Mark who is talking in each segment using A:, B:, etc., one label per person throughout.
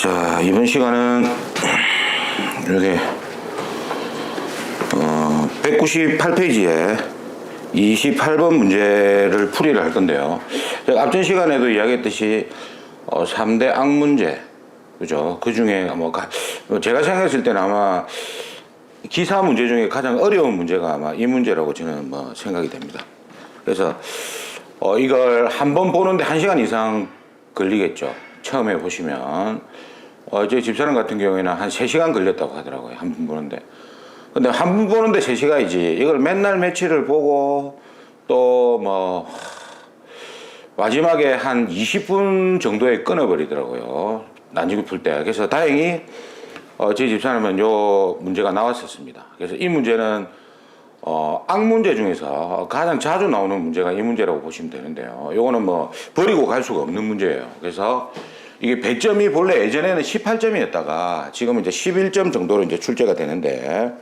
A: 자, 이번 시간은 이렇게 198페이지에 28번 문제를 풀이를 할 건데요. 제가 앞전 시간에도 이야기했듯이 3대 악문제, 그죠? 그 중에 제가 생각했을 때는 아마 기사 문제 중에 가장 어려운 문제가 아마 이 문제라고 저는 생각이 됩니다. 그래서 이걸 한 번 보는데 1시간 이상 걸리겠죠. 처음에 보시면 제 집사람 같은 경우에는 한 3시간 걸렸다고 하더라고요. 한 번 보는데. 근데 한 번 보는데 3시간이지 이걸 맨날 며칠을 보고 또 마지막에 한 20분 정도에 끊어버리더라고요. 난지구 풀 때. 그래서 다행히 제 집사람은 요 문제가 나왔었습니다. 그래서 이 문제는 악문제 중에서 가장 자주 나오는 문제가 이 문제라고 보시면 되는데요. 요거는 버리고 갈 수가 없는 문제예요. 그래서 이게 배점이 본래 예전에는 18점이었다가 지금은 이제 11점 정도로 이제 출제가 되는데,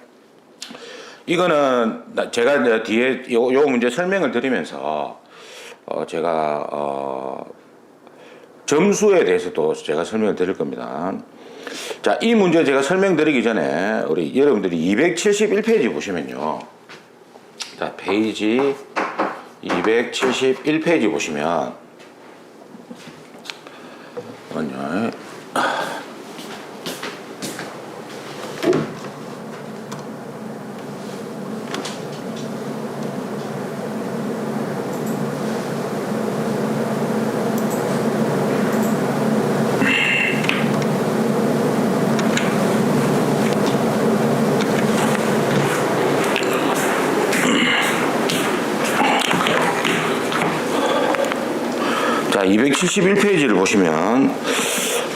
A: 이거는 제가 이제 뒤에 요 문제 설명을 드리면서 제가 점수에 대해서도 제가 설명을 드릴 겁니다. 자, 이 문제 제가 설명드리기 전에 우리 여러분들이 271페이지 보시면요. 자, 페이지 271페이지 보시면 잠깐만요. 자, 271페이지를 보시면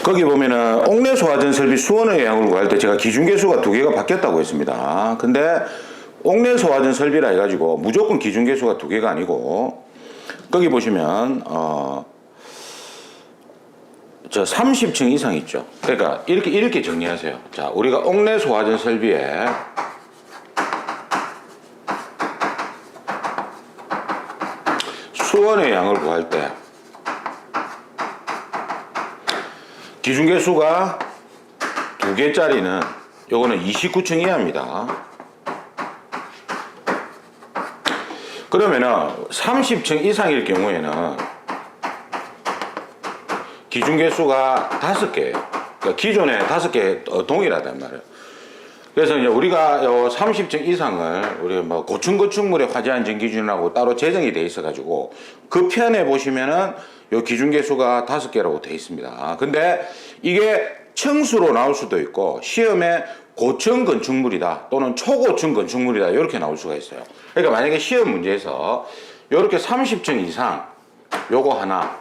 A: 거기 보면은 옥내 소화전 설비 수원의 양을 구할 때 제가 기준계수가 2개가 바뀌었다고 했습니다. 근데 옥내 소화전 설비라 해가지고 무조건 기준계수가 2개가 아니고 거기 보시면 저 30층 이상 있죠. 그러니까 이렇게 정리하세요. 자, 우리가 옥내 소화전 설비에 수원의 양을 구할 때 기준계수가 2개짜리는 요거는 29층 이하입니다. 그러면은 30층 이상일 경우에는 기준계수가 5개예요. 그러니까 기존에 5개 동일하단 말이에요. 그래서 이제 우리가 요 30층 이상을 우리 고층 건축물의 화재 안전 기준하고 따로 제정이 돼 있어 가지고 그 편에 보시면은 요 기준계수가 5개라고 돼 있습니다. 근데 이게 청수로 나올 수도 있고 시험에 고층 건축물이다 또는 초고층 건축물이다 이렇게 나올 수가 있어요. 그러니까 만약에 시험 문제에서 이렇게 30층 이상 요거 하나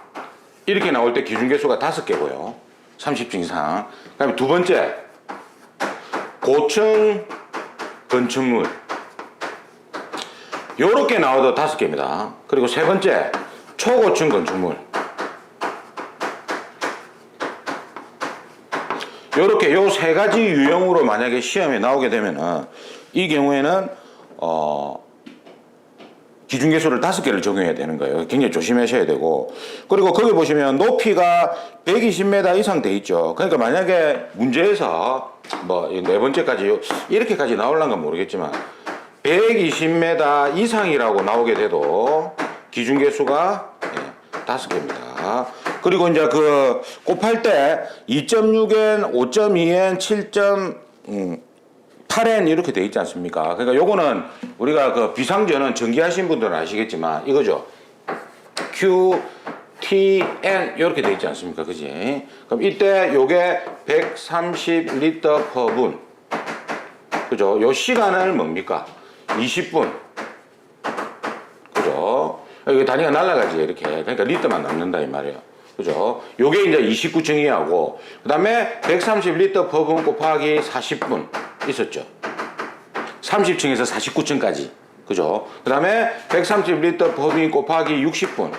A: 이렇게 나올 때 기준계수가 5개고요. 30층 이상. 그다음에 두 번째 고층 건축물 요렇게 나와도 5개입니다. 그리고 세 번째 초고층 건축물 요렇게 요 3가지 유형으로 만약에 시험에 나오게 되면은 이 경우에는 기준계수를 5개를 적용해야 되는 거예요. 굉장히 조심하셔야 되고, 그리고 거기 보시면 높이가 120m 이상 돼 있죠. 그러니까 만약에 문제에서 네 번째까지 이렇게까지 나올란가 모르겠지만 120m 이상이라고 나오게 돼도 기준계수가 5개입니다. 그리고 이제 곱할 때 2.6n, 5.2n, 7.8n 이렇게 돼 있지 않습니까? 그러니까 요거는 우리가 비상전은 전기하신 분들은 아시겠지만 이거죠. Q, T, N 이렇게 돼 있지 않습니까? 그지? 그럼 이때 요게 130L/분. 그죠? 요 시간을 뭡니까? 20분. 그죠? 여기 단위가 날아가지 이렇게. 그러니까 리터만 남는다 이 말이에요. 그죠? 요게 이제 29층 이하고, 그 다음에 130L/분 곱하기 40분 있었죠. 30층에서 49층까지. 그죠? 그 다음에 130L/분 곱하기 60분.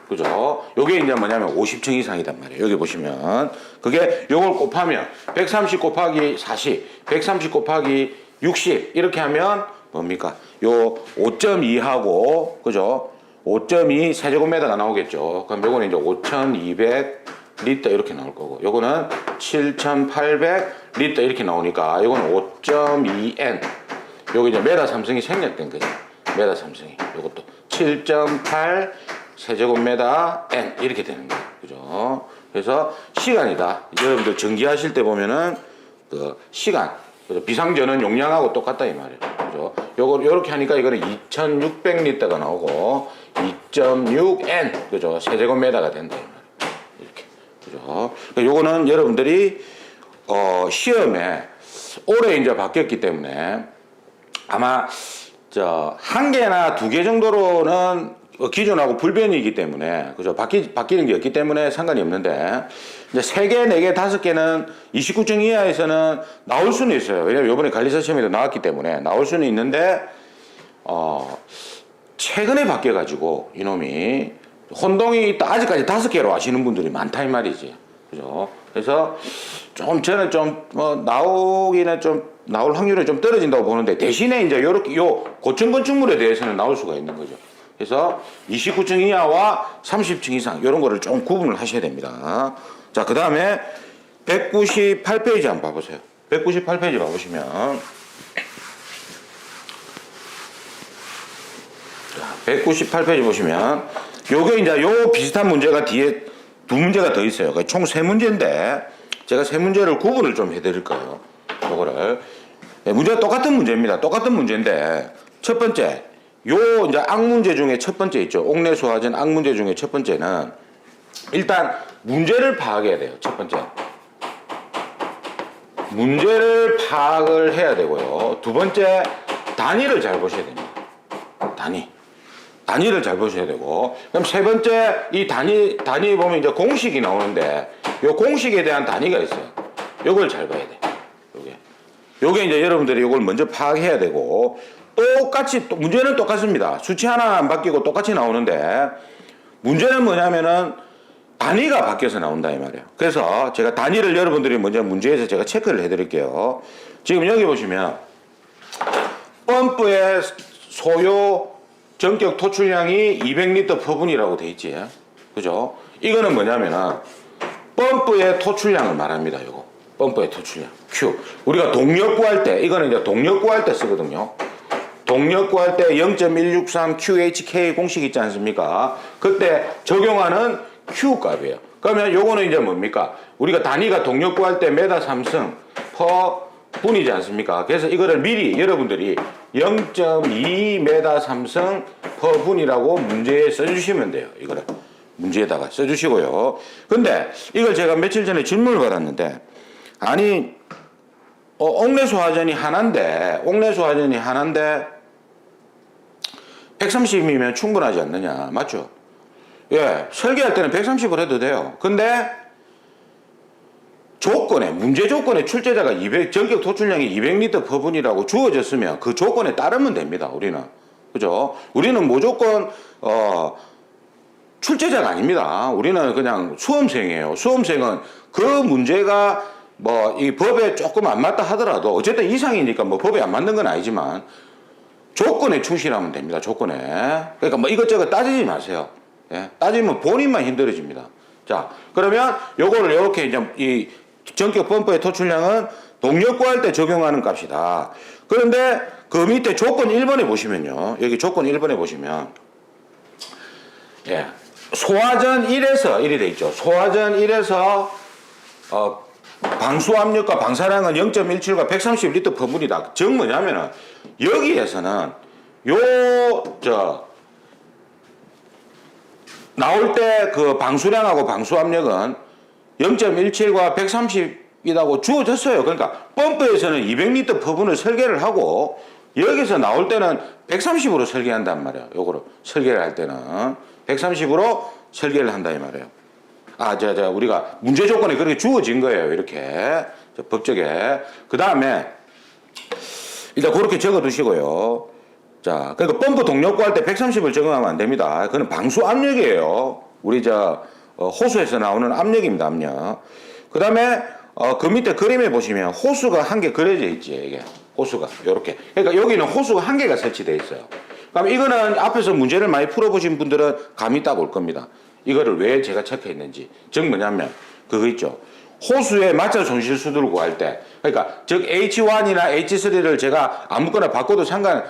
A: 그죠? 요게 이제 뭐냐면 50층 이상이단 말이에요. 여기 보시면. 그게 요걸 곱하면 130 곱하기 40, 130 곱하기 60 이렇게 하면 뭡니까? 요 5.2하고, 그죠? 5.2 세제곱미터가 나오겠죠. 그럼 요거는 이제 5200 리터 이렇게 나올 거고, 요거는 7,800 리터 이렇게 나오니까 요거는 5.2N. 요게 이제 메다 삼성이 생략된 거죠. 메다 삼성이. 요것도 7.8 세제곱메다 N 이렇게 되는 거예요. 그죠? 그래서 시간이다. 여러분들 전기하실 때 보면은 그 시간, 비상전원 용량하고 똑같다 이 말이에요. 그죠? 요거 요렇게 하니까 이거는 2,600리터가 나오고 2.6N 그죠? 세제곱메다가 된다 이 말이에요. 이렇게. 그죠? 그러니까 요거는 여러분들이 시험에 올해 이제 바뀌었기 때문에 아마 한 개나 두 개 정도로는 기존하고 불변이기 때문에 그죠? 바뀌는 게 없기 때문에 상관이 없는데 이제 3개, 4개, 5개는 29점 이하에서는 나올 수는 있어요. 왜냐면 이번에 관리사 시험에도 나왔기 때문에 나올 수는 있는데 최근에 바뀌어가지고 이놈이 혼동이 아직까지 5개로 아시는 분들이 많다 이 말이지. 그죠? 그래서 좀 저는 좀 나오기는 좀 나올 확률이 좀 떨어진다고 보는데 대신에 이제 요렇게 고층 건축물에 대해서는 나올 수가 있는 거죠. 그래서 29층 이하와 30층 이상 이런 거를 좀 구분을 하셔야 됩니다. 자, 그 다음에 198페이지 한번 봐보세요. 198페이지 봐보시면 198페이지 보시면 요게 이제 요 비슷한 문제가 뒤에 두 문제가 더 있어요. 총 3문제인데 제가 3문제를 구분을 좀 해드릴 거예요. 요거를 문제가 똑같은 문제입니다. 똑같은 문제인데 첫 번째 요 이제 악문제 중에 첫 번째 있죠. 옥내소화전 악문제 중에 첫 번째는 일단 문제를 파악해야 돼요. 첫 번째 문제를 파악을 해야 되고요. 두 번째 단위를 잘 보셔야 됩니다. 단위를 잘 보셔야 되고, 그럼 세 번째 이 단위 보면 이제 공식이 나오는데 요 공식에 대한 단위가 있어요. 요걸 잘 봐야 돼. 요게 이제 여러분들이 요걸 먼저 파악해야 되고, 똑같이 문제는 똑같습니다. 수치 하나 안 바뀌고 똑같이 나오는데 문제는 뭐냐면은 단위가 바뀌어서 나온다 이 말이에요. 그래서 제가 단위를 여러분들이 먼저 문제에서 제가 체크를 해드릴게요. 지금 여기 보시면 펌프의 소요 전격 토출량이 200리터 퍼분이라고 돼 있지. 그죠? 이거는 뭐냐면은 펌프의 토출량을 말합니다. 요거 펌프의 토출량 Q. 우리가 동력 구할 때 이거는 이제 동력 구할 때 쓰거든요. 동력 구할 때 0.163 QHK 공식 있지 않습니까? 그때 적용하는 Q 값이에요. 그러면 요거는 이제 뭡니까? 우리가 단위가 동력 구할 때 메다 삼승 퍼 분이지 않습니까? 그래서 이거를 미리 여러분들이 0.2 메다 삼승 퍼 분이라고 문제에 써주시면 돼요. 이거를 문제에다가 써주시고요. 근데 이걸 제가 며칠 전에 질문을 받았는데 아니 옥내소화전이 하나인데 130이면 충분하지 않느냐. 맞죠? 예, 설계할 때는 130을 해도 돼요. 근데 문제 조건에 출제자가 전격 토출량이 200리터 퍼분이라고 주어졌으면 그 조건에 따르면 됩니다. 우리는. 그죠? 우리는 무조건 출제자가 아닙니다. 우리는 그냥 수험생이에요. 수험생은 그 문제가 이 법에 조금 안 맞다 하더라도 어쨌든 이상이니까 법에 안 맞는 건 아니지만 조건에 충실하면 됩니다. 조건에. 그러니까 이것저것 따지지 마세요. 예? 따지면 본인만 힘들어집니다. 자, 그러면 요거를 이렇게 이제 이 전격 펌프의 토출량은 동력 구할 때 적용하는 값이다. 그런데 그 밑에 조건 1번에 보시면요. 여기 조건 1번에 보시면 예. 소화전 1에서 1이 돼 있죠. 소화전 1에서 방수 압력과 방사량은 0.17과 130리터 퍼분이다. 즉 뭐냐면은 여기에서는 나올 때 그 방수량하고 방수 압력은 0.17과 130이라고 주어졌어요. 그러니까 펌프에서는 200리터 퍼분을 설계를 하고 여기서 나올 때는 130으로 설계한단 말이에요. 요거를 설계를 할 때는 130으로 설계를 한다 이 말이에요. 우리가 문제 조건에 그렇게 주어진 거예요. 이렇게 법적에. 그 다음에 일단 그렇게 적어 두시고요. 자, 그러니까 펌프 동력 구할 때 130을 적용하면 안 됩니다. 그건 방수 압력이에요. 우리 호수에서 나오는 압력입니다. 압력. 그 다음에 그 밑에 그림에 보시면 호수가 한 개 그려져 있지. 이게 호수가 요렇게. 그러니까 여기는 호수가 한 개가 설치되어 있어요. 그럼 이거는 앞에서 문제를 많이 풀어보신 분들은 감이 딱 올 겁니다. 이거를 왜 제가 체크했는지. 즉 뭐냐면 그거 있죠. 호수의 마찰 손실 수를 구할 때, 그러니까 즉 H1이나 H3를 제가 아무거나 바꿔도 상관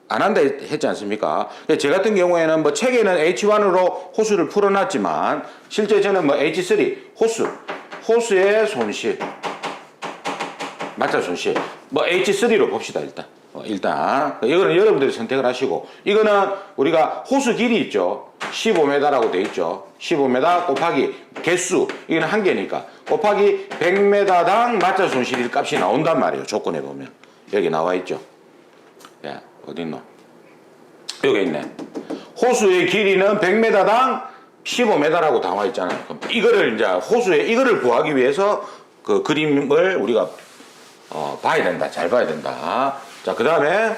A: 안 한다 했지 않습니까? 제 같은 경우에는 뭐 책에는 H1으로 호수를 풀어놨지만 실제 저는 뭐 H3 호수의 손실, 마찰 손실, 뭐 H3로 봅시다 일단. 일단 이거는 여러분들이 선택을 하시고, 이거는 우리가 호수 길이 있죠. 15m라고 돼 있죠. 15m 곱하기 개수, 이거는 한 개니까 곱하기 100m당 마찰 손실 값이 나온단 말이에요. 조건에 보면 여기 나와 있죠. 예, 어디 있노? 여기 있네. 호수의 길이는 100m당 15m라고 나와 있잖아요. 그럼 이거를 이제 호수의 이거를 구하기 위해서 그 그림을 우리가 봐야 된다. 잘 봐야 된다. 자, 그 다음에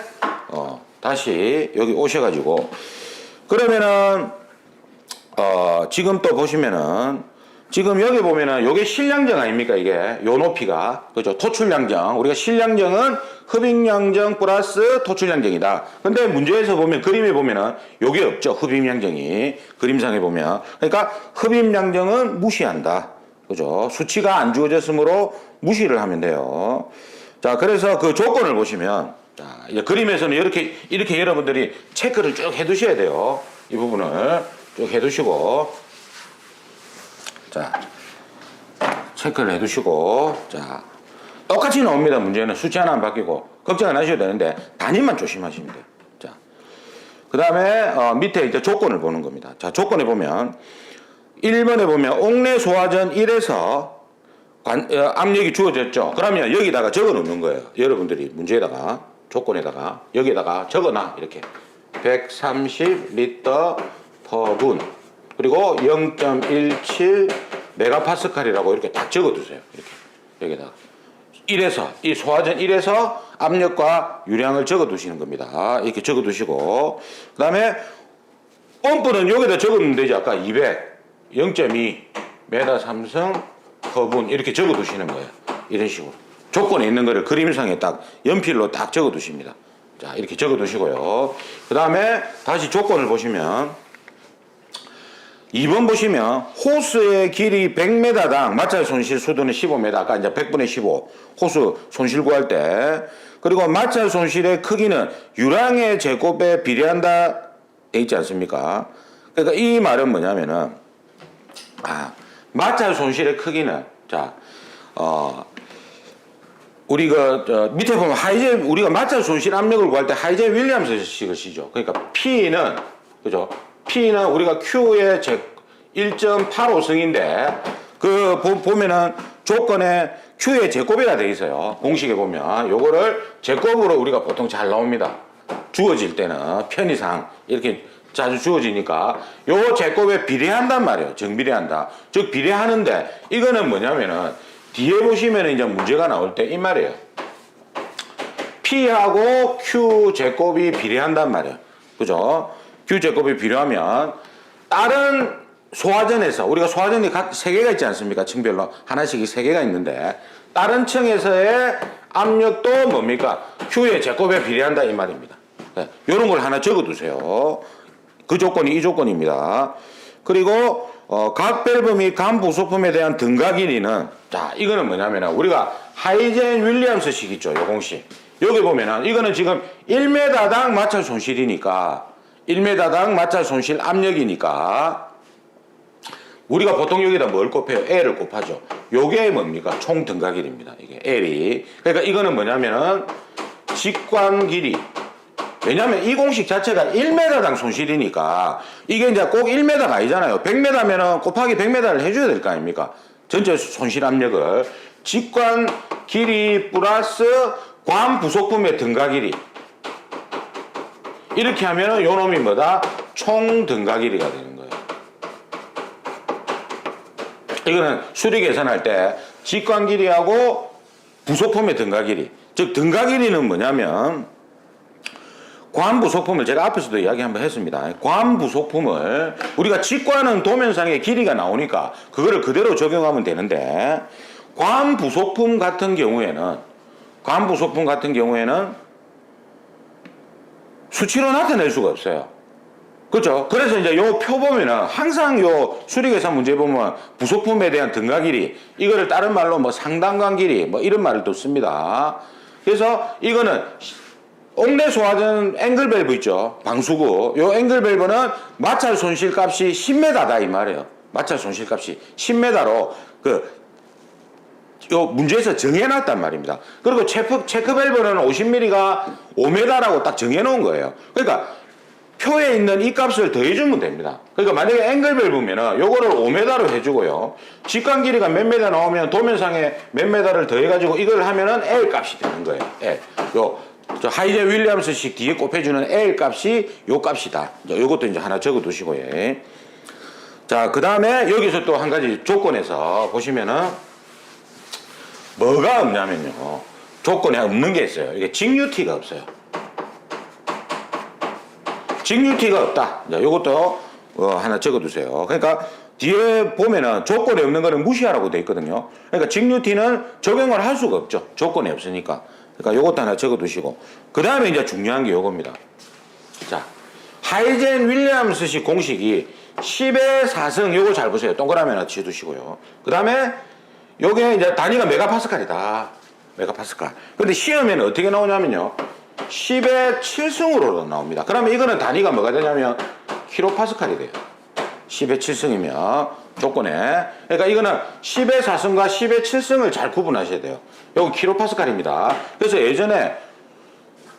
A: 다시 여기 오셔가지고, 그러면은 지금 또 보시면은, 지금 여기 보면은 요게 실량정 아닙니까? 이게 요 높이가, 그죠? 토출량정. 우리가 실량정은 흡입량정 플러스 토출량정이다. 근데 문제에서 보면, 그림에 보면은 요게 없죠. 흡입량정이 그림상에 보면. 그러니까 흡입량정은 무시한다. 그죠? 수치가 안 주어졌으므로 무시를 하면 돼요. 자, 그래서 그 조건을 보시면, 자, 이제 그림에서는 이렇게 여러분들이 체크를 쭉 해두셔야 돼요. 이 부분을 쭉 해두시고, 자, 체크를 해두시고, 자, 똑같이 나옵니다. 문제는 수치 하나 안 바뀌고, 걱정 안 하셔도 되는데, 단위만 조심하시면 돼요. 자, 그 다음에, 밑에 이제 조건을 보는 겁니다. 자, 조건에 보면, 1번에 보면, 옥내 소화전 1에서 압력이 주어졌죠. 그러면 여기다가 적어 놓는 거예요. 여러분들이 문제에다가, 조건에다가, 여기다가 적어놔. 이렇게. 130리터 per 분. 그리고 0.17 메가파스칼이라고 이렇게 딱 적어 두세요. 이렇게. 여기다가. 1에서, 이 소화전 1에서 압력과 유량을 적어 두시는 겁니다. 이렇게 적어 두시고. 그 다음에, 펌프는 여기다 적으면 되죠. 아까 200, 0.2 메다 삼성 허분 이렇게 적어 두시는 거예요. 이런 식으로 조건에 있는 거를 그림상에 딱 연필로 딱 적어 두십니다. 자, 이렇게 적어 두시고요. 그 다음에 다시 조건을 보시면 2번 보시면 호수의 길이 100m당 마찰 손실 수도는 15m, 아까 이제 100분의 15 호수 손실 구할 때, 그리고 마찰 손실의 크기는 유량의 제곱에 비례한다 돼 있지 않습니까? 그러니까 이 말은 뭐냐면은, 마찰 손실의 크기는, 자, 우리 밑에 보면 우리가 마찰 손실 압력을 구할 때 하이젠 윌리엄스식을 쓰죠. 그러니까 P는, 그죠? P는 우리가 Q의 1.85승인데, 보면은 조건에 Q의 제곱이라 되어 있어요. 공식에 보면. 요거를 제곱으로 우리가 보통 잘 나옵니다. 주어질 때는 편의상 이렇게 자주 주어지니까 요 제곱에 비례한단 말이에요. 정비례한다. 즉 비례하는데, 이거는 뭐냐면은 뒤에 보시면은 이제 문제가 나올 때 이 말이에요. P하고 Q 제곱이 비례한단 말이에요. 그죠? Q 제곱이 비례하면 다른 소화전에서, 우리가 소화전이 각 3개가 있지 않습니까? 층별로 하나씩 3개가 있는데, 다른 층에서의 압력도 뭡니까? Q의 제곱에 비례한다 이 말입니다. 네, 요런 걸 하나 적어 두세요. 그 조건이 이 조건입니다. 그리고 각 밸브 및 간 부속품에 대한 등가 길이는, 자, 이거는 뭐냐면은 우리가 하이젠 윌리엄스 식 있죠. 요 공식. 여기 보면은 이거는 지금 1m당 마찰 손실이니까, 1m당 마찰 손실 압력이니까 우리가 보통 여기다 뭘 곱해요? L을 곱하죠. 요게 뭡니까? 총 등가 길이입니다. 이게 L이. 그러니까 이거는 뭐냐면은 직관 길이. 왜냐면 이 공식 자체가 1m당 손실이니까, 이게 이제 꼭 1m가 아니잖아요. 100m면은 곱하기 100m를 해줘야 될 거 아닙니까? 전체 손실 압력을. 직관 길이 플러스 관 부속품의 등가 길이. 이렇게 하면은 요 놈이 뭐다? 총 등가 길이가 되는 거예요. 이거는 수리 계산할 때 직관 길이하고 부속품의 등가 길이. 즉, 등가 길이는 뭐냐면, 관부속품을 제가 앞에서도 이야기 한번 했습니다. 관부속품을 우리가 직관은 도면상에 길이가 나오니까 그거를 그대로 적용하면 되는데, 관부속품 같은 경우에는 수치로 나타낼 수가 없어요. 그렇죠. 그래서 이제 요 표 보면은 항상 요 수리계산 문제 보면 부속품에 대한 등가 길이 이거를 다른 말로 뭐 상단간 길이 뭐 이런 말을 또 씁니다. 그래서 이거는 옥내 소화전 앵글 밸브 있죠. 방수구. 요 앵글 밸브는 마찰 손실값이 10m다 이 말이에요. 마찰 손실값이 10m로 요 문제에서 정해놨단 말입니다. 그리고 체크 밸브는 50mm가 5m라고 딱 정해놓은 거예요. 그러니까 표에 있는 이 값을 더해주면 됩니다. 그러니까 만약에 앵글 밸브면은 요거를 5m로 해주고요. 직관 길이가 몇 m 나오면 도면상에 몇 m를 더해가지고 이걸 하면은 L 값이 되는 거예요. L. 저 하이제 윌리엄스식 뒤에 곱해주는 L 값이 요 값이다. 요것도 이제 하나 적어 두시고요. 자, 그 다음에 여기서 또 한 가지 조건에서 보시면은 뭐가 없냐면요. 조건에 없는 게 있어요. 이게 직류티가 없어요. 직류티가 없다. 자, 요것도 하나 적어 두세요. 그러니까 뒤에 보면은 조건에 없는 거는 무시하라고 돼 있거든요. 그러니까 직류티는 적용을 할 수가 없죠. 조건이 없으니까. 그러니까 요것도 하나 적어 두시고. 그 다음에 이제 중요한 게 요겁니다. 자, 하이젠 윌리엄스식 공식이 10의 4승 요거 잘 보세요. 동그라미 하나 지어두시고요. 그 다음에 요게 이제 단위가 메가파스칼이다. 메가파스칼. 근데 시험에는 어떻게 나오냐면요. 10의 7승으로 나옵니다. 그러면 이거는 단위가 뭐가 되냐면 킬로파스칼이 돼요. 10의 7승이면 조건에. 그러니까 이거는 10의 4승과 10의 7승을 잘 구분하셔야 돼요. 요거 킬로파스칼입니다. 그래서 예전에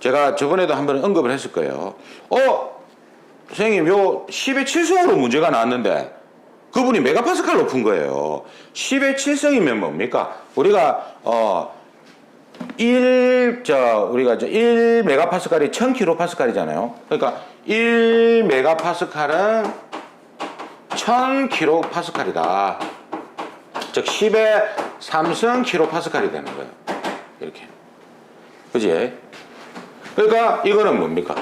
A: 제가 저번에도 한번 언급을 했을 거예요. 선생님 요 10의 7승으로 문제가 나왔는데 그분이 메가파스칼로 푼 거예요. 10의 7승이면 뭡니까? 우리가 1 메가파스칼이 1000kPa잖아요. 그러니까 1 메가파스칼은 1000kPa이다. 즉 10의 3승 kPa이 되는 거예요. 이렇게. 그지? 그러니까 이거는 뭡니까?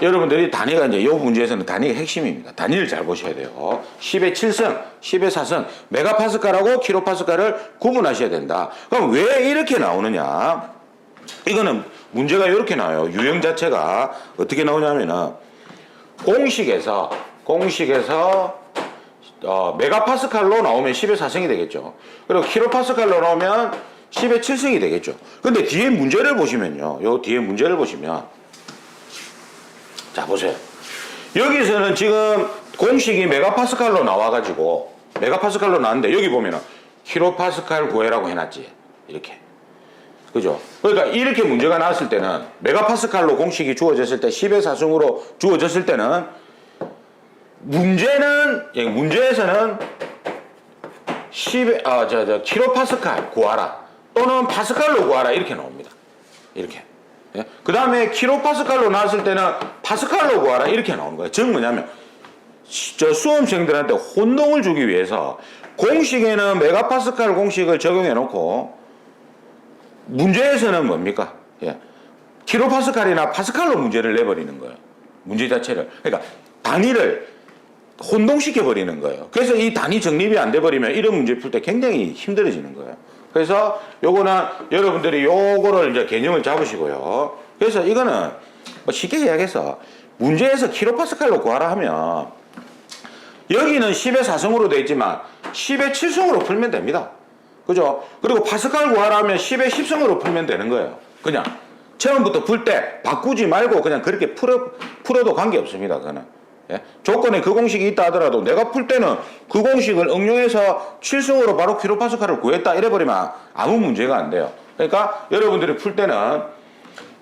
A: 여러분들이 단위가 이제 이 문제에서는 단위가 핵심입니다. 단위를 잘 보셔야 돼요. 10의 7승, 10의 4승, 메가파스칼하고 킬로파스칼을 구분하셔야 된다. 그럼 왜 이렇게 나오느냐? 이거는 문제가 이렇게 나와요. 유형 자체가 어떻게 나오냐면은 공식에서 메가파스칼로 나오면 10의 4승이 되겠죠. 그리고 킬로파스칼로 나오면 10의 7승이 되겠죠. 근데 뒤에 문제를 보시면요. 요 뒤에 문제를 보시면 자, 보세요. 여기서는 지금 공식이 메가파스칼로 나와가지고, 메가파스칼로 나왔는데, 여기 보면은, 킬로파스칼 구해라고 해놨지. 이렇게. 그죠? 그러니까 이렇게 문제가 나왔을 때는, 메가파스칼로 공식이 주어졌을 때, 10의 4승으로 주어졌을 때는, 문제에서는 10킬로파스칼 구하라. 또는 파스칼로 구하라. 이렇게 나옵니다. 이렇게. 예? 그 다음에 킬로파스칼로 나왔을 때는 파스칼로 구하라 이렇게 나오는 거예요. 즉 뭐냐면 수험생들한테 혼동을 주기 위해서 공식에는 메가파스칼 공식을 적용해 놓고 문제에서는 뭡니까? 예. 킬로파스칼이나 파스칼로 문제를 내버리는 거예요. 문제 자체를. 그러니까 단위를 혼동시켜 버리는 거예요. 그래서 이 단위 정립이 안 돼 버리면 이런 문제 풀 때 굉장히 힘들어지는 거예요. 그래서 요거는 여러분들이 요거를 이제 개념을 잡으시고요. 그래서 이거는 뭐 쉽게 이야기해서 문제에서 킬로파스칼로 구하라 하면 여기는 10의 4승으로 되어 있지만 10의 7승으로 풀면 됩니다. 그죠? 그리고 파스칼 구하라 하면 10의 10승으로 풀면 되는 거예요. 그냥 처음부터 풀 때 바꾸지 말고 그냥 그렇게 풀어도 관계없습니다. 그거는. 예? 조건에 그 공식이 있다 하더라도 내가 풀 때는 그 공식을 응용해서 7승으로 바로 킬로파스칼을 구했다 이래버리면 아무 문제가 안 돼요. 그러니까 여러분들이 풀 때는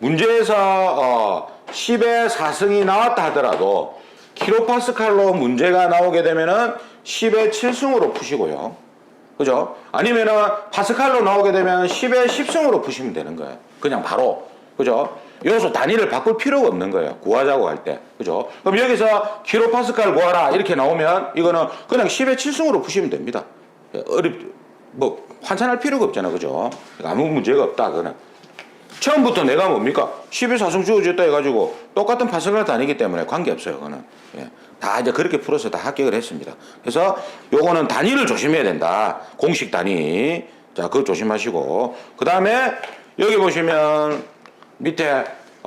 A: 문제에서 10의 4승이 나왔다 하더라도 킬로파스칼로 문제가 나오게 되면은 10의 7승으로 푸시고요. 그죠? 아니면은 파스칼로 나오게 되면 10의 10승으로 푸시면 되는 거예요. 그냥 바로. 그죠? 여기서 단위를 바꿀 필요가 없는 거예요. 구하자고 할 때. 그죠? 그럼 여기서 킬로파스칼 구하라 이렇게 나오면 이거는 그냥 10의 7승으로 푸시면 됩니다. 환산할 필요가 없잖아. 그죠? 아무 문제가 없다. 그거는. 처음부터 내가 뭡니까? 10의 4승 주어졌다 해가지고 똑같은 파스칼 단위이기 때문에 관계없어요. 그거는. 예. 다 이제 그렇게 풀어서 다 합격을 했습니다. 그래서 요거는 단위를 조심해야 된다. 공식 단위. 자, 그거 조심하시고. 그 다음에 여기 보시면 밑에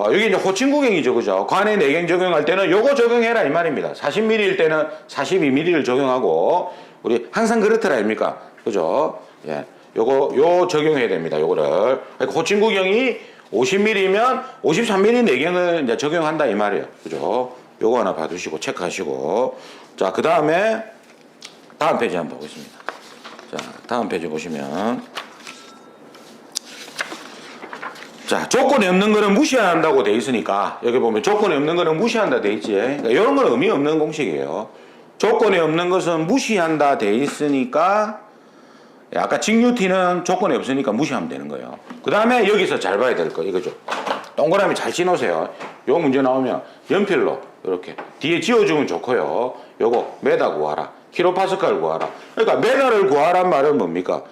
A: 여기 이제 호칭구경이죠, 그죠? 관의 내경 적용할 때는 요거 적용해라 이 말입니다. 40mm일 때는 42mm를 적용하고 우리 항상 그렇더라 아닙니까? 그죠? 예, 요 적용해야 됩니다. 요거를 호칭구경이 50mm면 53mm 내경을 이제 적용한다 이 말이에요, 그죠? 요거 하나 봐두시고 체크하시고 자, 그 다음에 다음 페이지 한번 보겠습니다. 자, 다음 페이지 보시면 자, 조건이 없는 거는 무시한다고 돼 있으니까 여기 보면 조건이 없는 거는 무시한다 돼 있지. 그러니까 이런 건 의미 없는 공식이에요. 조건이 없는 것은 무시한다 돼 있으니까 아까 직류티는 조건이 없으니까 무시하면 되는 거예요. 그 다음에 여기서 잘 봐야 될 거 이거죠. 동그라미 잘 치놓으세요. 요 문제 나오면 연필로 이렇게 뒤에 지워주면 좋고요. 요거 메다 구하라, 킬로파스칼 구하라. 그러니까 메다를 구하란 말은 뭡니까?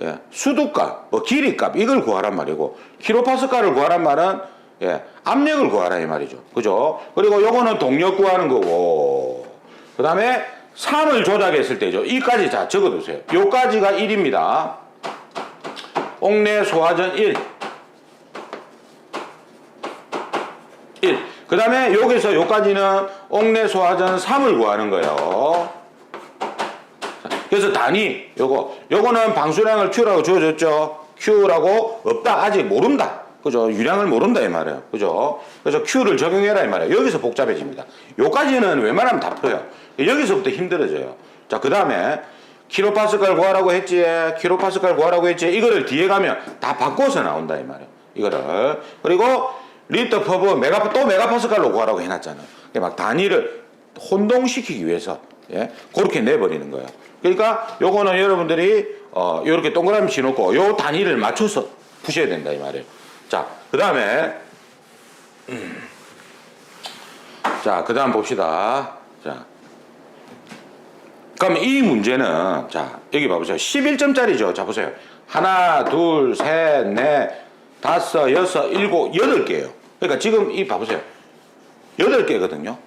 A: 예, 수두값, 뭐 길이값 이걸 구하란 말이고 킬로파스칼을 구하란 말은 예, 압력을 구하라 이 말이죠. 그죠? 그리고 요거는 동력 구하는 거고 그 다음에 3을 조작했을 때죠. 이까지 자 적어두세요. 요까지가 1입니다. 옥내 소화전 1. 그 다음에 여기서 요까지는 옥내 소화전 3을 구하는 거예요. 그래서 단위 요거는 방수량을 Q라고 주어졌죠. Q라고 없다 아직 모른다. 그죠? 유량을 모른다 이 말이에요. 그죠? 그래서 Q를 적용해라 이 말이에요. 여기서 복잡해집니다. 요까지는 웬만하면 다 풀어요. 여기서부터 힘들어져요. 자, 그 다음에 킬로파스칼 구하라고 했지, 킬로파스칼 구하라고 했지. 이거를 뒤에 가면 다 바꿔서 나온다 이 말이에요. 이거를 그리고 리터 퍼브 또 메가파스칼로 구하라고 해놨잖아요. 막 단위를 혼동시키기 위해서 예? 그렇게 내버리는 거예요. 그러니까 요거는 여러분들이 요렇게 동그라미 치놓고 요 단위를 맞춰서 푸셔야 된다 이 말이에요. 자, 그 다음에 자, 그 다음 봅시다. 자, 그럼 이 문제는 자 여기 봐보세요. 11점짜리죠. 자, 보세요. 하나, 둘, 셋, 넷, 다섯, 여섯, 일곱, 8개예요. 그러니까 지금 이 봐보세요. 8개거든요.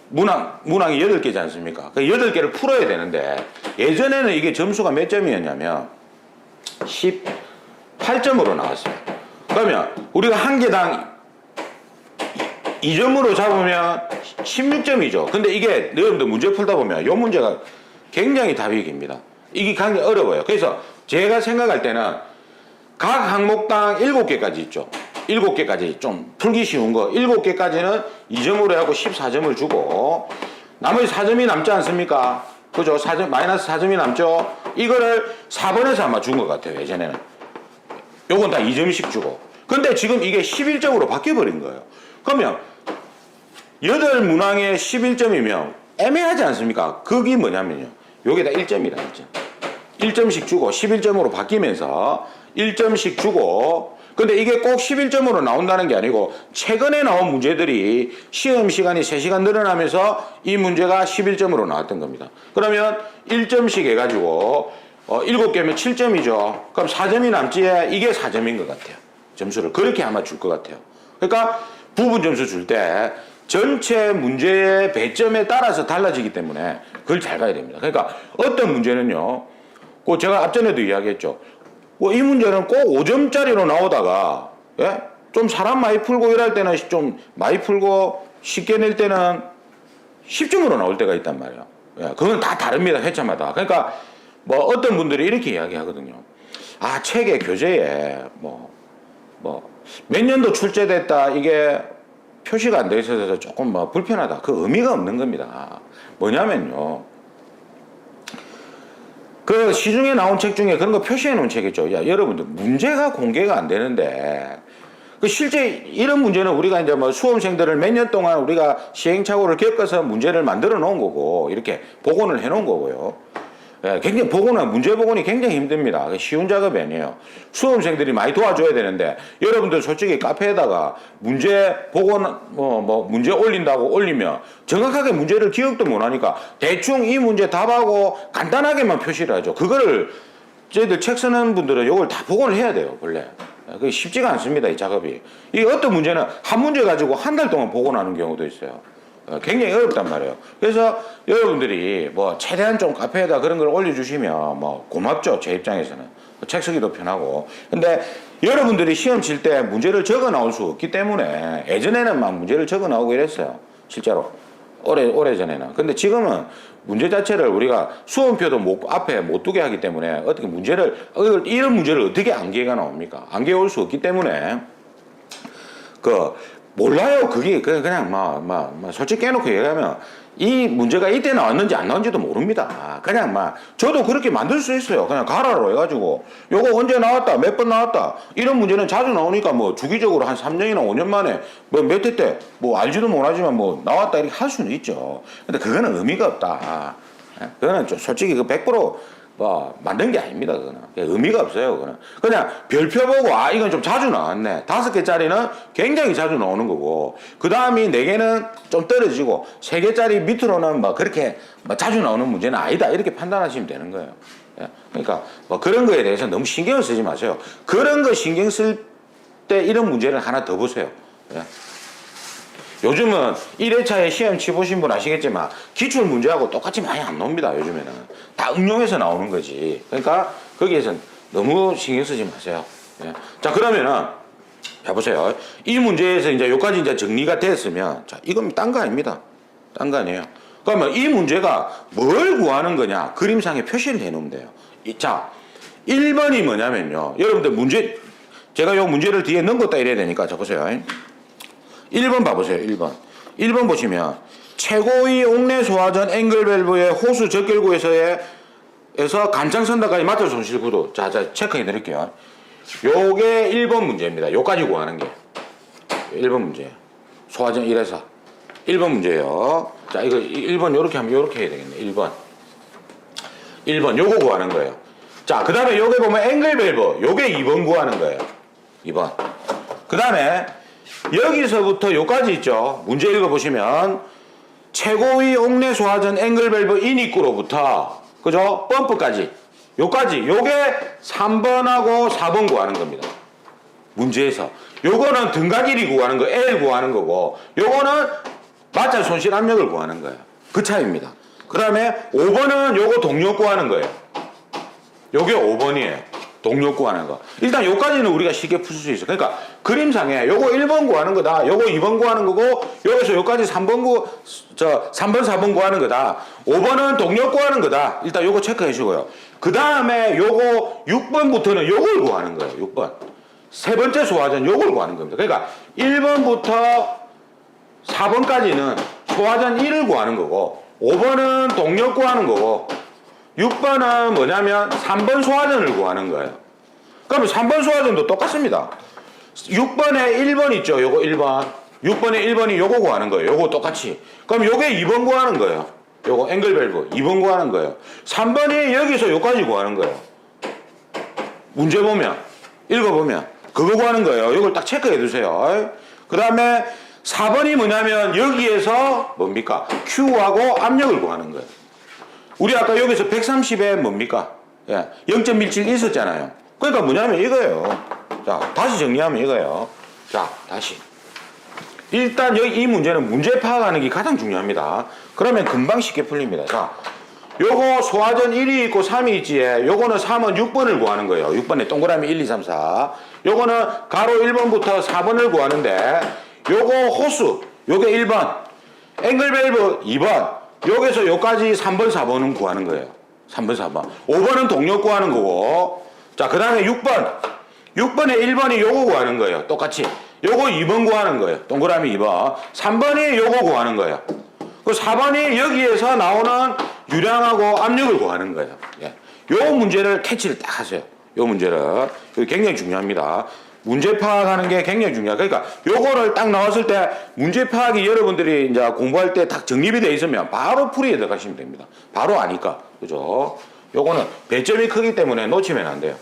A: 문항이 8개지 않습니까? 그 8개를 풀어야 되는데 예전에는 이게 점수가 몇 점이었냐면 18점으로 나왔어요. 그러면 우리가 한 개당 2점으로 잡으면 16점이죠. 근데 이게 여러분들 문제 풀다 보면 이 문제가 굉장히 답이 깁니다. 이게 굉장히 어려워요. 그래서 제가 생각할 때는 각 항목당 7개까지 있죠. 7개까지 좀 풀기 쉬운 거 7개까지는 2점으로 하고 14점을 주고 나머지 4점이 남지 않습니까? 그죠? 4점, 마이너스 4점이 남죠? 이거를 4번에서 아마 준 것 같아요. 예전에는. 요건 다 2점씩 주고. 근데 지금 이게 11점으로 바뀌어버린 거예요. 그러면 8문항에 11점이면 애매하지 않습니까? 그게 뭐냐면요. 요게 다 1점이라 1점. 1점씩 주고 11점으로 바뀌면서 1점씩 주고 근데 이게 꼭 11점으로 나온다는 게 아니고 최근에 나온 문제들이 시험 시간이 3시간 늘어나면서 이 문제가 11점으로 나왔던 겁니다. 그러면 1점씩 해가지고 7개면 7점이죠. 그럼 4점이 남지 이게 4점인 것 같아요. 점수를 그렇게 아마 줄 것 같아요. 그러니까 부분 점수 줄 때 전체 문제의 배점에 따라서 달라지기 때문에 그걸 잘 가야 됩니다. 그러니까 어떤 문제는요. 그 제가 앞전에도 이야기했죠. 이 문제는 꼭 5점짜리로 나오다가 예? 좀 사람 많이 풀고 이럴 때는 좀 많이 풀고 쉽게 낼 때는 10점으로 나올 때가 있단 말이에요. 예, 그건 다 다릅니다. 회차마다. 그러니까 뭐 어떤 분들이 이렇게 이야기하거든요. 아, 책에 교재에 몇 년도 출제됐다 이게 표시가 안 돼 있어서 조금 불편하다. 그 의미가 없는 겁니다. 뭐냐면요. 그 시중에 나온 책 중에 그런 거 표시해 놓은 책 있죠. 야, 여러분들 문제가 공개가 안 되는데 그 실제 이런 문제는 우리가 이제 수험생들을 몇 년 동안 우리가 시행착오를 겪어서 문제를 만들어 놓은 거고 이렇게 복원을 해 놓은 거고요. 예, 굉장히 문제 복원이 굉장히 힘듭니다. 쉬운 작업이 아니에요. 수험생들이 많이 도와줘야 되는데 여러분들 솔직히 카페에다가 문제 복원 문제 올린다고 올리면 정확하게 문제를 기억도 못 하니까 대충 이 문제 답하고 간단하게만 표시를 하죠. 그거를 저희들 책 쓰는 분들은 이걸 다 복원을 해야 돼요. 원래 그게 쉽지가 않습니다. 이 작업이. 이 어떤 문제는 한 문제 가지고 한 달 동안 복원하는 경우도 있어요. 굉장히 어렵단 말이에요. 그래서 여러분들이 최대한 좀 카페에다 그런 걸 올려주시면 고맙죠. 제 입장에서는 책 쓰기도 편하고. 근데 여러분들이 시험 칠 때 문제를 적어 나올 수 없기 때문에 예전에는 막 문제를 적어 나오고 이랬어요. 실제로. 오래전에는. 근데 지금은 문제 자체를 우리가 수험표도 앞에 못 두게 하기 때문에 어떻게 이런 문제를 어떻게 암기가 나옵니까? 암기해 올 수 없기 때문에 몰라요. 그게 그냥 솔직히 깨놓고 얘기하면 이 문제가 이때 나왔는지 안 나왔는지도 모릅니다. 그냥 저도 그렇게 만들 수 있어요. 그냥 가라로 해가지고 요거 언제 나왔다, 몇 번 나왔다, 이런 문제는 자주 나오니까 주기적으로 한 3년이나 5년 만에 몇 회 때 알지도 못하지만 나왔다 이렇게 할 수는 있죠. 근데 그거는 의미가 없다. 그거는 좀 솔직히 100% 만든 게 아닙니다. 그거는 의미가 없어요. 그거는 그냥 별표 보고 이건 좀 자주 나왔네. 5개짜리는 굉장히 자주 나오는 거고, 그 다음이 4개는 좀 떨어지고 3개짜리 밑으로는 그렇게 자주 나오는 문제는 아니다, 이렇게 판단하시면 되는 거예요. 그러니까 그런 거에 대해서 너무 신경을 쓰지 마세요. 그런 거 신경 쓸 때 이런 문제를 하나 더 보세요. 요즘은 1회차에 시험 치보신 분 아시겠지만 기출 문제하고 똑같이 많이 안 나옵니다. 요즘에는 다 응용해서 나오는 거지. 그러니까 거기에서 너무 신경 쓰지 마세요. 자, 그러면은 보세요. 이 문제에서 이제 여기까지 이제 정리가 됐으면, 자, 이건 딴 거 아닙니다. 딴 거 아니에요. 그러면 이 문제가 뭘 구하는 거냐, 그림상에 표시를 해 놓으면 돼요. 자, 1번이 뭐냐면요, 여러분들 제가 요 문제를 뒤에 넘겼다 이래야 되니까, 자, 보세요. 1번 봐보세요. 1번 보시면 최고의 옥내 소화전 앵글밸브의 호수 적결구에서 간장선다까지 맞춰 손실 구도. 자, 체크해 드릴게요. 요게 1번 문제입니다. 요까지 구하는 게 1번 문제예요. 소화전 1에서 1번 문제예요. 자, 이거 1번 요렇게 하면 요렇게 해야 되겠네. 1번 요거 구하는 거예요. 자, 그 다음에 요게 보면 앵글밸브, 요게 2번 구하는 거예요. 2번. 그 다음에 여기서부터 요까지 있죠. 문제 읽어보시면 최고의 옥내 소화전 앵글밸브 인입구로부터, 그죠? 펌프까지, 요게 3번하고 4번 구하는 겁니다. 문제에서 요거는 등각 1이 구하는 거, L 구하는 거고, 요거는 마찰 손실 압력을 구하는 거예요. 그 차이입니다. 그 다음에 5번은 요거 동력 구하는 거예요. 요게 5번이에요. 동력 구하는 거. 일단 요까지는 우리가 쉽게 풀 수 있어. 그러니까 그림상에 요거 1번 구하는 거다, 요거 2번 구하는 거고, 여기서 요까지 3번 4번 구하는 거다, 5번은 동력 구하는 거다. 일단 요거 체크해 주고요. 그 다음에 요거 6번부터는 요걸 구하는 거예요. 6번. 세 번째 소화전 요걸 구하는 겁니다. 그러니까 1번부터 4번까지는 소화전 1을 구하는 거고, 5번은 동력 구하는 거고, 6번은 뭐냐면 3번 소화전을 구하는 거예요. 그러면 3번 소화전도 똑같습니다. 6번에 1번 있죠. 요거 1번. 6번에 1번이 요거 구하는 거예요. 요거 똑같이. 그럼 요게 2번 구하는 거예요. 요거 앵글밸브 2번 구하는 거예요. 3번이 여기서 요까지 구하는 거예요. 문제 보면, 읽어보면 그거 구하는 거예요. 요걸 딱 체크해 두세요. 그 다음에 4번이 뭐냐면 여기에서 뭡니까? Q하고 압력을 구하는 거예요. 우리 아까 여기서 130에 뭡니까? 0.17 있었잖아요. 그러니까 뭐냐면 이거예요. 자, 다시 정리하면 이거예요. 자, 다시. 일단 여기 이 문제는 문제 파악하는 게 가장 중요합니다. 그러면 금방 쉽게 풀립니다. 자, 요거 소화전 1이 있고 3이 있지. 요거는 3은 6번을 구하는 거예요. 6번에 동그라미 1, 2, 3, 4. 요거는 가로 1번부터 4번을 구하는데, 요거 호수, 요게 1번. 앵글밸브 2번. 여기서 여기까지 3번, 4번은 구하는 거예요. 3번, 4번. 5번은 동력 구하는 거고. 자, 그 다음에 6번. 6번에 1번이 요거 구하는 거예요. 똑같이. 요거 2번 구하는 거예요. 동그라미 2번. 3번이 요거 구하는 거예요. 그 4번이 여기에서 나오는 유량하고 압력을 구하는 거예요. 요 문제를 캐치를 딱 하세요. 요 문제를. 이거 굉장히 중요합니다. 문제 파악하는 게 굉장히 중요해요. 그러니까 요거를 딱 나왔을 때 문제 파악이 여러분들이 이제 공부할 때 딱 정립이 되어 있으면 바로 풀이에 들어가시면 됩니다. 바로 아니까. 그죠? 요거는 배점이 크기 때문에 놓치면 안 돼요.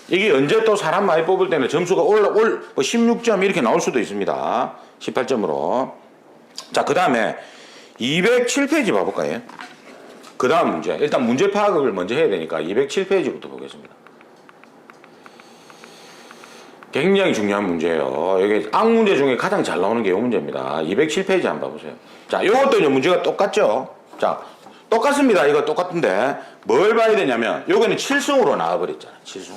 A: 이게 언제 또 사람 많이 뽑을 때는 점수가 16점 이렇게 나올 수도 있습니다. 18점으로. 자, 그 다음에 207페이지 봐볼까요? 그 다음 문제. 일단 문제 파악을 먼저 해야 되니까 207페이지부터 보겠습니다. 굉장히 중요한 문제예요. 여기 악문제 중에 가장 잘 나오는 게 이 문제입니다. 207페이지 한번 봐보세요. 자, 이것도 이제 문제가 똑같죠? 자, 똑같습니다. 이거 똑같은데 뭘 봐야 되냐면 여기는 7승으로 나와버렸잖아요. 7승.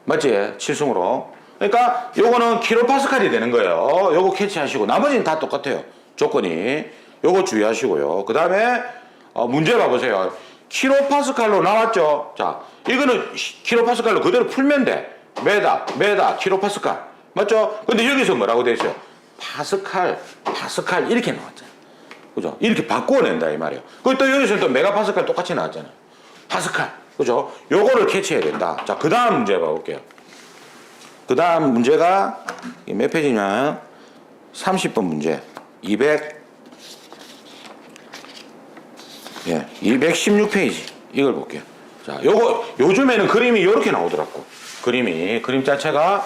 A: 맞지? 7승으로. 그러니까 요거는 킬로파스칼이 되는 거예요. 요거 캐치하시고 나머지는 다 똑같아요. 조건이. 요거 주의하시고요. 그 다음에 문제 봐보세요. 킬로파스칼로 나왔죠. 자, 이거는 킬로파스칼로 그대로 풀면 돼. 메다, 킬로파스칼. 맞죠? 근데 여기서 뭐라고 돼 있어요? 파스칼 이렇게 나왔잖아. 그죠? 이렇게 바꾸어낸다 이 말이에요. 그리고 또 여기서는 또 메가파스칼 똑같이 나왔잖아요. 파스칼. 그죠? 요거를 캐치해야 된다. 자, 그 다음 문제 봐볼게요. 그 다음 문제가 몇 페이지냐? 30번 문제. 216페이지. 이걸 볼게요. 자, 요거, 요즘에는 그림이 요렇게 나오더라고. 그림 자체가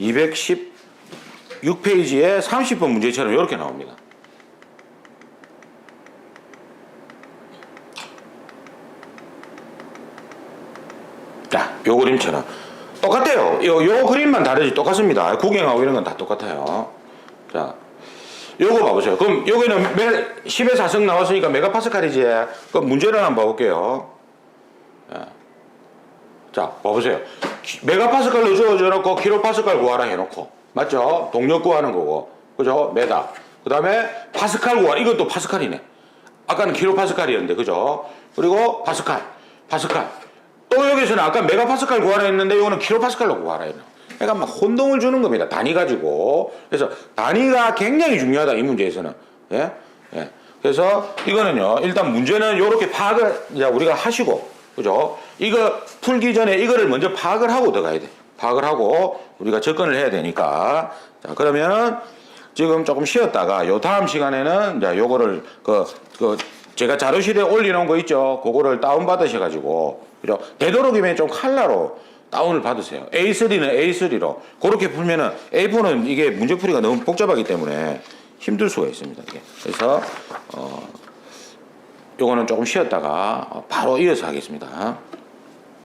A: 216페이지에 30번 문제처럼 요렇게 나옵니다. 자, 요 그림처럼. 똑같아요. 요 그림만 다르지 똑같습니다. 구경하고 이런 건 다 똑같아요. 자, 요거 봐보세요. 그럼 여기는 10에 4승 나왔으니까 메가파스칼이지. 그럼 문제를 한번 봐볼게요. 자, 봐보세요. 메가파스칼로 주어져놓고 킬로파스칼 구하라 해놓고. 맞죠? 동력 구하는 거고. 그죠? 메다. 그 다음에 파스칼 구하라. 이것도 파스칼이네. 아까는 킬로파스칼이었는데. 그죠? 그리고 파스칼. 또 여기서는 아까 메가파스칼 구하라 했는데 이거는 킬로파스칼로 구하라 했나. 그러니까 막 혼동을 주는 겁니다. 단위 가지고. 그래서 단위가 굉장히 중요하다. 이 문제에서는. 예? 그래서 이거는요. 일단 문제는 이렇게 파악을 이제 우리가 하시고. 그죠? 이거 풀기 전에 이거를 먼저 파악을 하고 들어가야 돼. 파악을 하고 우리가 접근을 해야 되니까. 자, 그러면 지금 조금 쉬었다가 요 다음 시간에는 이제 요거를 제가 자료실에 올려놓은 거 있죠? 그거를 다운받으셔가지고, 그죠? 되도록이면 좀 칼라로 다운을 받으세요. A3는 A3로. 그렇게 풀면은 A4는 이게 문제풀이가 너무 복잡하기 때문에 힘들 수가 있습니다. 이게. 그래서, 요거는 조금 쉬었다가 바로 이어서 하겠습니다.